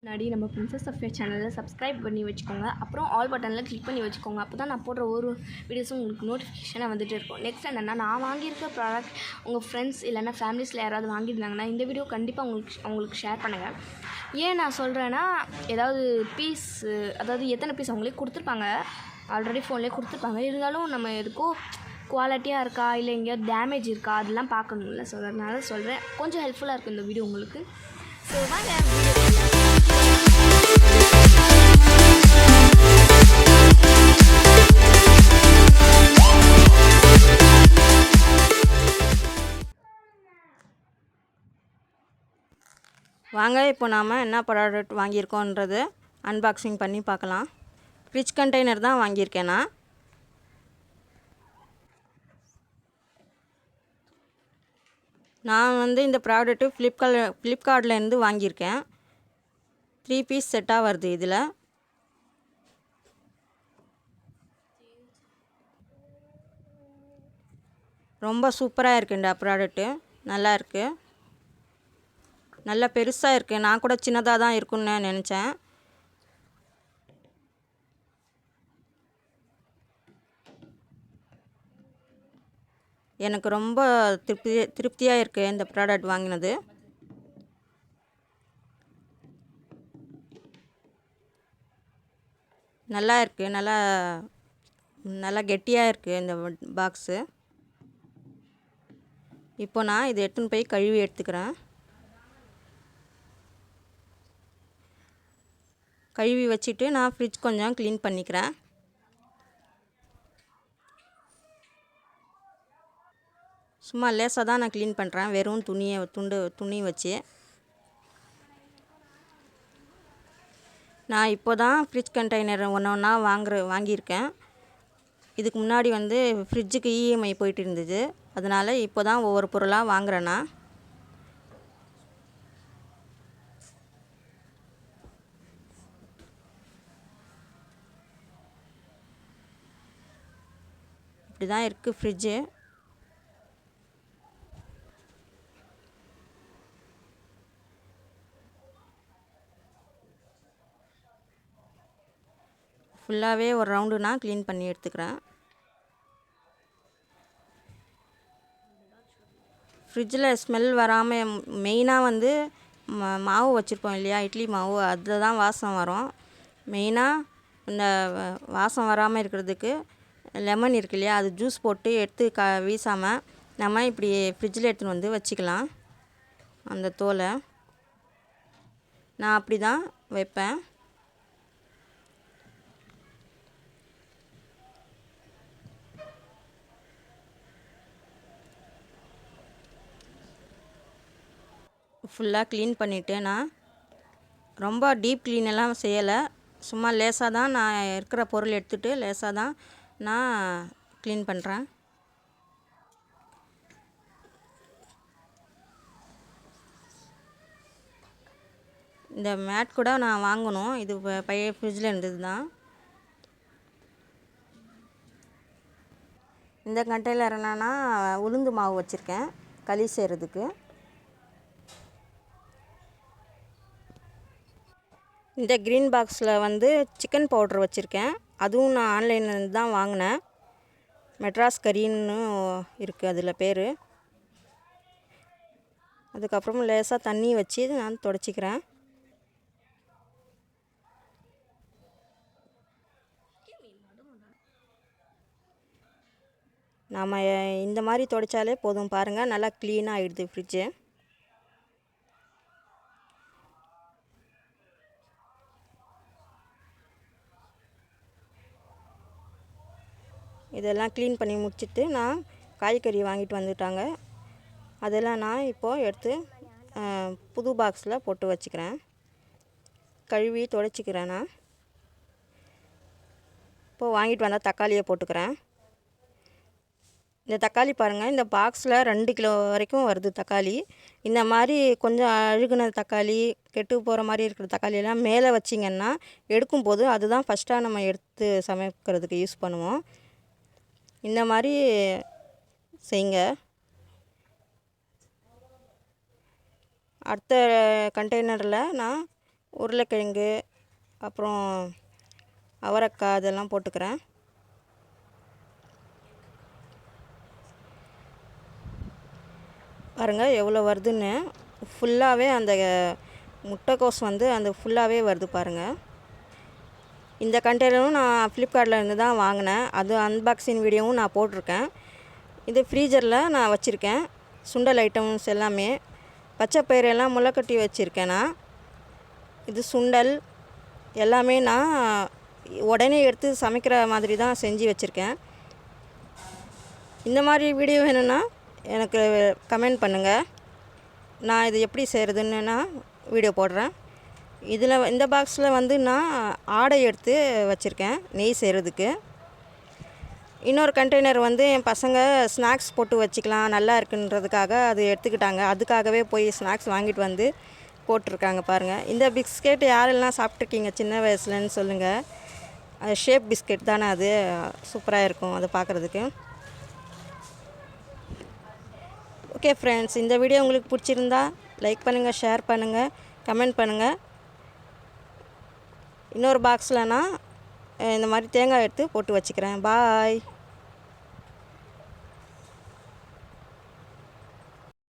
முன்னாடி நம்ம பிரின்சஸ் சஃபியா சேனலில் சப்ஸ்கிரைப் பண்ணி வச்சுக்கோங்க. அப்புறம் ஆல் பட்டனில் கிளிக் பண்ணி வச்சுக்கோங்க. அப்போ தான் நான் போடுற ஒரு வீடியோஸும் உங்களுக்கு நோட்டிஃபிகேஷனாக வந்துகிட்டே இருக்கும். நெக்ஸ்ட் என்னென்னா, நான் வாங்கியிருக்க ப்ராடக்ட் உங்கள் ஃப்ரெண்ட்ஸ் இல்லைனா ஃபேமிலிஸில் யாராவது வாங்கியிருந்தாங்கன்னா இந்த வீடியோ கண்டிப்பாக அவங்களுக்கு ஷேர் பண்ணுங்கள். ஏன் நான் சொல்கிறேன்னா, ஏதாவது பீஸ், அதாவது எத்தனை பீஸ் அவங்களே கொடுத்துருப்பாங்க, ஆல்ரெடி ஃபோன்லேயே கொடுத்துருப்பாங்க. இருந்தாலும் நம்ம எதுக்கோ குவாலிட்டியாக இருக்கா இல்லை எங்கேயாவது டேமேஜ் இருக்கா அதெல்லாம் பார்க்கணும்ல. ஸோ அதனால சொல்கிறேன், கொஞ்சம் ஹெல்ப்ஃபுல்லாக இருக்கும் இந்த வீடியோ உங்களுக்கு. ஸோ வாங்க இப்போ நாம் என்ன ப்ராடக்ட் வாங்கியிருக்கோன்றது அன்பாக்சிங் பண்ணி பார்க்கலாம். ஃப்ரிட்ஜ் கண்டெய்னர் தான் வாங்கியிருக்கேன். நான் இந்த ப்ராடக்ட்டு ஃப்ளிப்கார்ட்லேருந்து வாங்கியிருக்கேன். 3 பீஸ் செட்டாக வருது. இதில் ரொம்ப சூப்பராக இருக்குது. இந்த ப்ராடக்ட்டு நல்லா இருக்குது, நல்லா பெருசாக இருக்குது. நான் கூட சின்னதாக தான் இருக்குன்னு நினச்சேன். எனக்கு ரொம்ப திருப்தியாக இருக்குது இந்த ப்ராடக்ட் வாங்கினது. நல்லா இருக்குது, நல்லா கெட்டியாக இருக்குது இந்த பாக்ஸு. இப்போ நான் இதை எடுத்துன்னு போய் கழுவி எடுத்துக்கிறேன். கழுவி வச்சுட்டு நான் ஃப்ரிட்ஜ் கொஞ்சம் க்ளீன் பண்ணிக்கிறேன். சும்மா லேசாக தான் நான் க்ளீன் பண்ணுறேன், வெறும் துணி வச்சு. நான் இப்போ தான் ஃப்ரிட்ஜ் கண்டெய்னர் ஒன்றா வாங்கியிருக்கேன். இதுக்கு முன்னாடி ஃப்ரிட்ஜுக்கு இஎம்ஐ போயிட்டு இருந்தது. அதனால் இப்போ தான் ஒவ்வொரு பொருளாக வாங்குறேன்னா. இப்படி தான் இருக்குது ஃப்ரிட்ஜு. ஃபுல்லாகவே ஒரு ரவுண்டு நான் க்ளீன் பண்ணி எடுத்துக்கிறேன். ஃப்ரிட்ஜில் ஸ்மெல் வராமல் மெயினாக மாவு வச்சுருப்போம் இல்லையா, இட்லி மாவு, அதில் தான் வாசம் வரும். மெயினாக இந்த வாசம் வராமல் இருக்கிறதுக்கு லெமன் இருக்கு இல்லையா, அது ஜூஸ் போட்டு எடுத்து வீசாமல் நம்ம இப்படி ஃப்ரிட்ஜில் எடுத்துன்னு வச்சுக்கலாம். அந்த தோலை நான் அப்படி தான் வைப்பேன். ஃபுல்லாக க்ளீன் பண்ணிவிட்டு, நான் ரொம்ப டீப் க்ளீனெல்லாம் செய்யலை. சும்மா லேசாக தான் நான் இருக்கிற பொருள் எடுத்துகிட்டு லேசாக தான் நான் க்ளீன் பண்ணுறேன். இந்த மேட் கூட நான் வாங்கணும். இது பழைய ஃப்ரிட்ஜில் இருந்தது தான். இந்த கண்டெய்னர் என்னென்னா, உளுந்து மாவு வச்சுருக்கேன் களி செய்கிறதுக்கு. இந்த க்ரீன் பாக்ஸில் சிக்கன் பவுட்ரு வச்சுருக்கேன். அதுவும் நான் ஆன்லைன்லேருந்து தான் வாங்கினேன். மெட்ராஸ் கறின்னு இருக்குது அதில் பேர். அதுக்கப்புறம் லேசாக தண்ணி வச்சு நான் துடைச்சிக்கிறேன். நாம் இந்த மாதிரி துடைச்சாலே போதும். பாருங்கள், நல்லா க்ளீனாக ஆகிடுது ஃப்ரிட்ஜு. இதெல்லாம் க்ளீன் பண்ணி முடிச்சுட்டு நான் காய்கறி வாங்கிட்டு வந்துட்டாங்க. அதெல்லாம் நான் இப்போது எடுத்து புது பாக்ஸில் போட்டு வச்சுக்கிறேன். கழுவி துடைச்சிக்கிறேன். நான் இப்போது வாங்கிட்டு வந்தால் தக்காளியை போட்டுக்கிறேன். இந்த தக்காளி பாருங்கள், இந்த பாக்ஸில் 2 கிலோ வரைக்கும் வருது தக்காளி. இந்த மாதிரி கொஞ்சம் அழுகுன தக்காளி, கெட்டு போகிற மாதிரி இருக்கிற தக்காளியெல்லாம் மேலே வச்சிங்கன்னா எடுக்கும்போது அதுதான் ஃபஸ்ட்டாக நம்ம எடுத்து சமைக்கிறதுக்கு யூஸ் பண்ணுவோம். இந்த மாதிரி செய்யுங்க. அடுத்த கண்டெய்னரில் நான் உருளைக்கிழங்கு, அப்புறம் அவரைக்காய் இதெல்லாம் போட்டுக்கிறேன். பாருங்கள் எவ்வளோ வருதுன்னு. ஃபுல்லாகவே அந்த முட்டைக்கோஸ் வந்து அந்த ஃபுல்லாகவே வருது பாருங்கள். இந்த கண்டெய்னரும் நான் ஃப்ளிப்கார்ட்டில் இருந்து தான் வாங்கினேன். அது அன்பாக்சிங் வீடியோவும் நான் போட்டிருக்கேன். இது ஃப்ரீஜரில் நான் வச்சுருக்கேன். சுண்டல் ஐட்டம்ஸ் எல்லாமே பச்சை பயிறு எல்லாம் முளைக்கட்டி வச்சுருக்கேன். நான் இது சுண்டல் எல்லாமே நான் உடனே எடுத்து சமைக்கிற மாதிரி தான் செஞ்சு வச்சுருக்கேன். இந்த மாதிரி வீடியோ வேணும்னா எனக்கு கமெண்ட் பண்ணுங்கள். நான் இது எப்படி செய்கிறதுன்னு நான் வீடியோ போடுறேன். இதில் இந்த பாக்ஸில் வந்து நான் ஆடை எடுத்து வச்சுருக்கேன் நெய் செய்கிறதுக்கு. இன்னொரு கண்டெய்னர் வந்து என் பசங்க ஸ்நாக்ஸ் போட்டு வச்சுக்கலாம் நல்லா இருக்குன்றதுக்காக அது எடுத்துக்கிட்டாங்க. அதுக்காகவே போய் ஸ்நாக்ஸ் வாங்கிட்டு வந்து போட்டிருக்காங்க பாருங்கள். இந்த பிஸ்கெட் யாரெல்லாம் சாப்பிட்ருக்கீங்க சின்ன வயசுலன்னு சொல்லுங்கள். அது ஷேப் பிஸ்கெட் தானே, அது சூப்பராக இருக்கும் அதை பார்க்குறதுக்கு. ஓகே ஃப்ரெண்ட்ஸ், இந்த வீடியோ உங்களுக்கு பிடிச்சிருந்தா லைக் பண்ணுங்கள், ஷேர் பண்ணுங்கள், கமெண்ட் பண்ணுங்கள். இன்னொரு பாக்ஸில் நான் இந்த மாதிரி தேங்காய் எடுத்து போட்டு வச்சுக்கிறேன். பாய்.